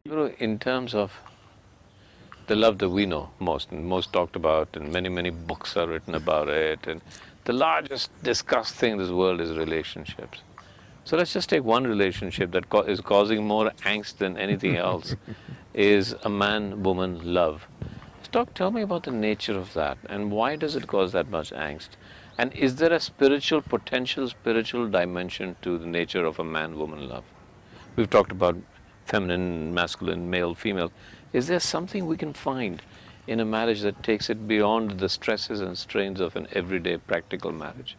In terms of the love that we know most and most talked about, and many books are written about it, and the largest discussed thing in this world is relationships. So let's just take one relationship that is causing more angst than anything else, is a man-woman love. Tell me about the nature of that, and why does it cause that much angst? And is there a potential spiritual dimension to the nature of a man-woman love? We've talked about feminine, masculine, male, female. Is there something we can find in a marriage that takes it beyond the stresses and strains of an everyday practical marriage?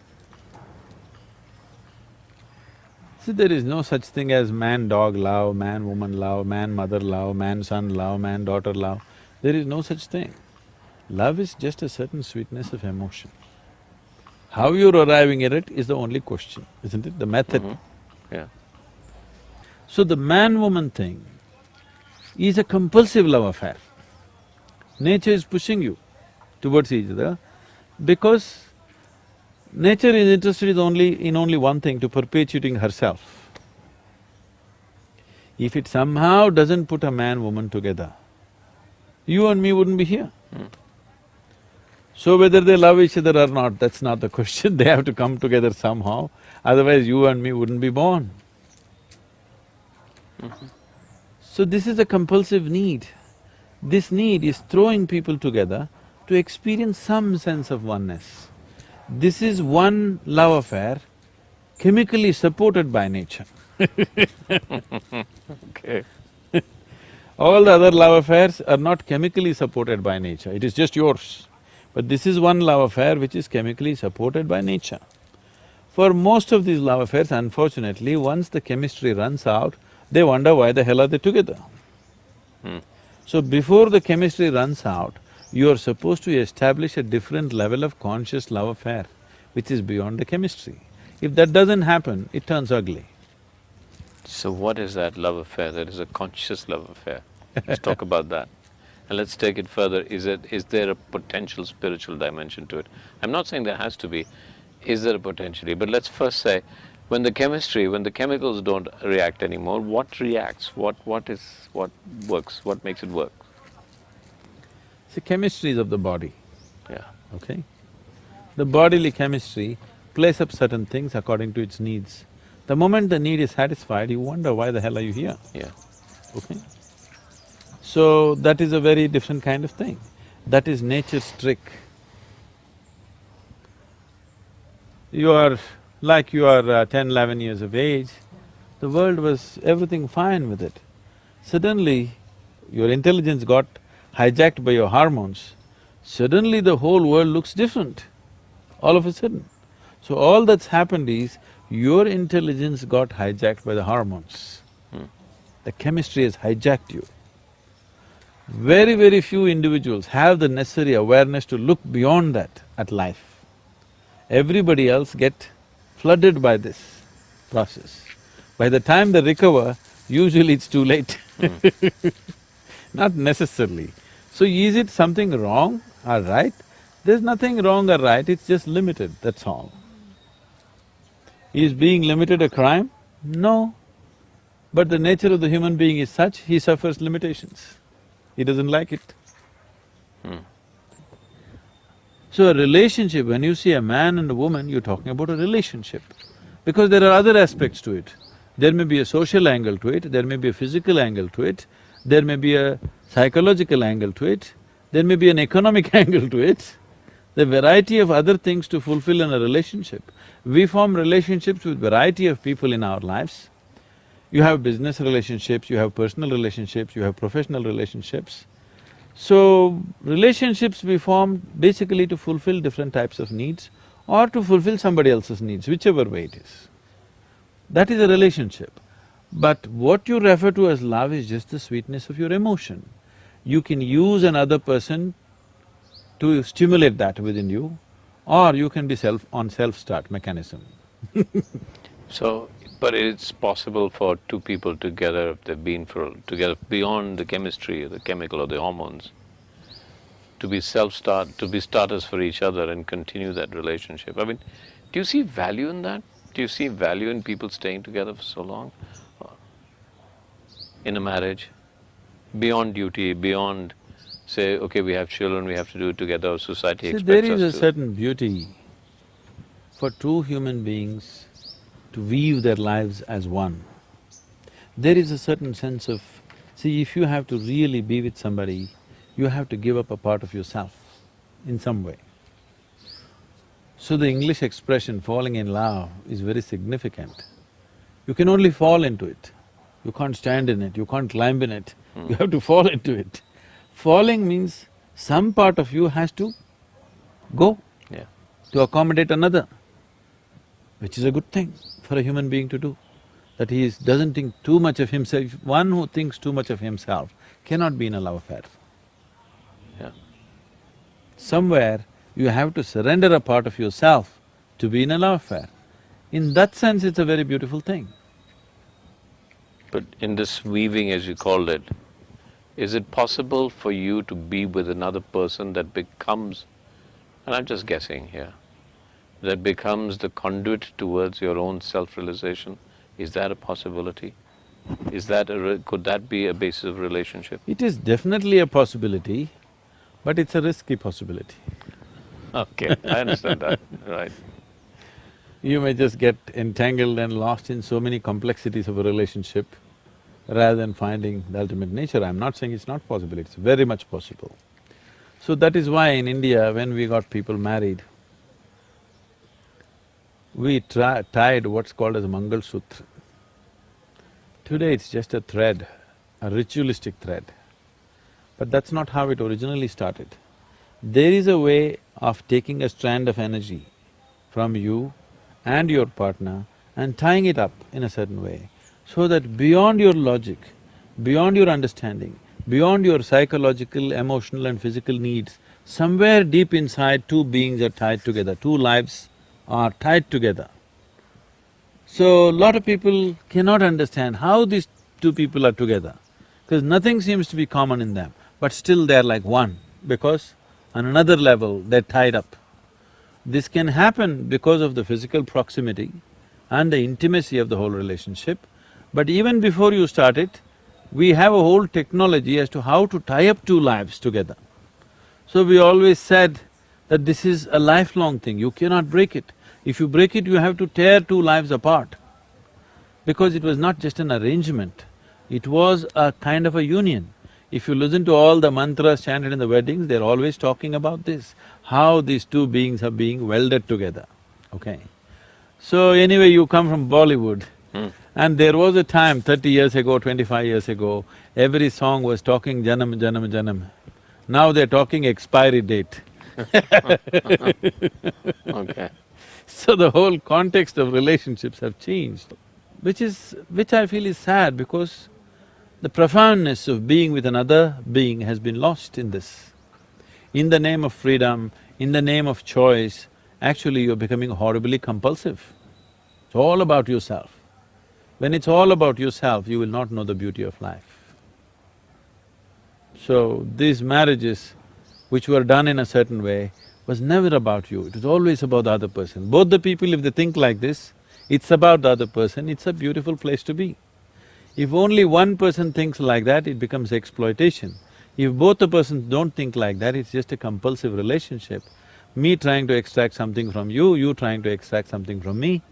See, there is no such thing as man-dog love, man-woman love, man-mother love, man-son love, man-daughter love. There is no such thing. Love is just a certain sweetness of emotion. How you're arriving at it is the only question, isn't it? The method. Yeah. So the man-woman thing is a compulsive love affair. Nature is pushing you towards each other because nature is interested in only one thing, to perpetuating herself. If it somehow doesn't put a man-woman together, you and me wouldn't be here. So whether they love each other or not, that's not the question, they have to come together somehow, otherwise you and me wouldn't be born. So this is a compulsive need. This need is throwing people together to experience some sense of oneness. This is one love affair chemically supported by nature. Okay. All the other love affairs are not chemically supported by nature, it is just yours. But this is one love affair which is chemically supported by nature. For most of these love affairs, unfortunately, once the chemistry runs out, they wonder why the hell are they together. So before the chemistry runs out, you are supposed to establish a different level of conscious love affair, which is beyond the chemistry. If that doesn't happen, it turns ugly. So what is that love affair? That is a conscious love affair. Let's talk about that. And let's take it further. Is there a potential spiritual dimension to it? I'm not saying there has to be. Is there a potentially? But let's first say, when the chemicals don't react anymore, what reacts? What works? What makes it work? See, chemistry is of the body, Yeah. okay? The bodily chemistry plays up certain things according to its needs. The moment the need is satisfied, you wonder why the hell are you here, Yeah. okay? So that is a very different kind of thing. That is nature's trick. You are… like you are 10, 11 years of age, the world was everything fine with it. Suddenly, your intelligence got hijacked by your hormones, suddenly the whole world looks different, all of a sudden. So all that's happened is, your intelligence got hijacked by the hormones. The chemistry has hijacked you. Very few individuals have the necessary awareness to look beyond that at life. Everybody else get flooded by this process. By the time they recover, usually it's too late. Not necessarily. So is it something wrong or right? There's nothing wrong or right, it's just limited, that's all. Is being limited a crime? No. But the nature of the human being is such, he suffers limitations. He doesn't like it. So a relationship, when you see a man and a woman, you're talking about a relationship. Because there are other aspects to it. There may be a social angle to it, there may be a physical angle to it, there may be a psychological angle to it, there may be an economic angle to it. The variety of other things to fulfill in a relationship. We form relationships with variety of people in our lives. You have business relationships, you have personal relationships, you have professional relationships. So, relationships we form basically to fulfill different types of needs or to fulfill somebody else's needs, whichever way it is. That is a relationship. But what you refer to as love is just the sweetness of your emotion. You can use another person to stimulate that within you, or you can be on self-start mechanism. So, but it's possible for two people together, if they've been together beyond the chemistry, or the chemical or the hormones, to be starters for each other and continue that relationship. I mean, do you see value in that? Do you see value in people staying together for so long in a marriage? beyond duty, beyond say, okay, we have children, we have to do it together, society See, expects there is us a to. certain beauty for two human beings to weave their lives as one. There is a certain sense of… See, if you have to really be with somebody, you have to give up a part of yourself in some way. So the English expression falling in love is very significant. You can only fall into it. You can't stand in it, you can't climb in it, you have to fall into it. Falling means some part of you has to go Yeah. to accommodate another, which is a good thing for a human being to do, that doesn't think too much of himself. One who thinks too much of himself cannot be in a love affair. Yeah. Somewhere you have to surrender a part of yourself to be in a love affair. In that sense, it's a very beautiful thing. But in this weaving, as you called it, is it possible for you to be with another person that becomes, and I'm just guessing here, that becomes the conduit towards your own self-realization? Is that a possibility? Is that could that be a basis of relationship? It is definitely a possibility, but it's a risky possibility. Okay, I understand that, right. You may just get entangled and lost in so many complexities of a relationship rather than finding the ultimate nature. I'm not saying it's not possible, it's very much possible. So that is why in India, when we got people married, we tied what's called as a Mangal Sutra. Today it's just a thread, a ritualistic thread. But that's not how it originally started. There is a way of taking a strand of energy from you and your partner and tying it up in a certain way, so that beyond your logic, beyond your understanding, beyond your psychological, emotional and physical needs, somewhere deep inside two beings are tied together, two lives are tied together. So, lot of people cannot understand how these two people are together, because nothing seems to be common in them, but still they're like one, because on another level they're tied up. This can happen because of the physical proximity and the intimacy of the whole relationship, but even before you start it, we have a whole technology as to how to tie up two lives together. So we always said that this is a lifelong thing, you cannot break it. If you break it, you have to tear two lives apart, because it was not just an arrangement, it was a kind of a union. If you listen to all the mantras chanted in the weddings, they're always talking about this, how these two beings are being welded together, okay? So anyway, you come from Bollywood, and there was a time 30 years ago, 25 years ago, every song was talking Janam, Janam, Janam. Now they're talking expiry date. Okay. So the whole context of relationships have changed, which I feel is sad, because the profoundness of being with another being has been lost in this. In the name of freedom, in the name of choice, actually you're becoming horribly compulsive. It's all about yourself. When it's all about yourself, you will not know the beauty of life. So these marriages, which were done in a certain way, was never about you, it was always about the other person. Both the people, if they think like this, it's about the other person, it's a beautiful place to be. If only one person thinks like that, it becomes exploitation. If both the persons don't think like that, it's just a compulsive relationship. Me trying to extract something from you, you trying to extract something from me,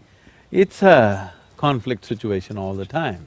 it's a conflict situation all the time.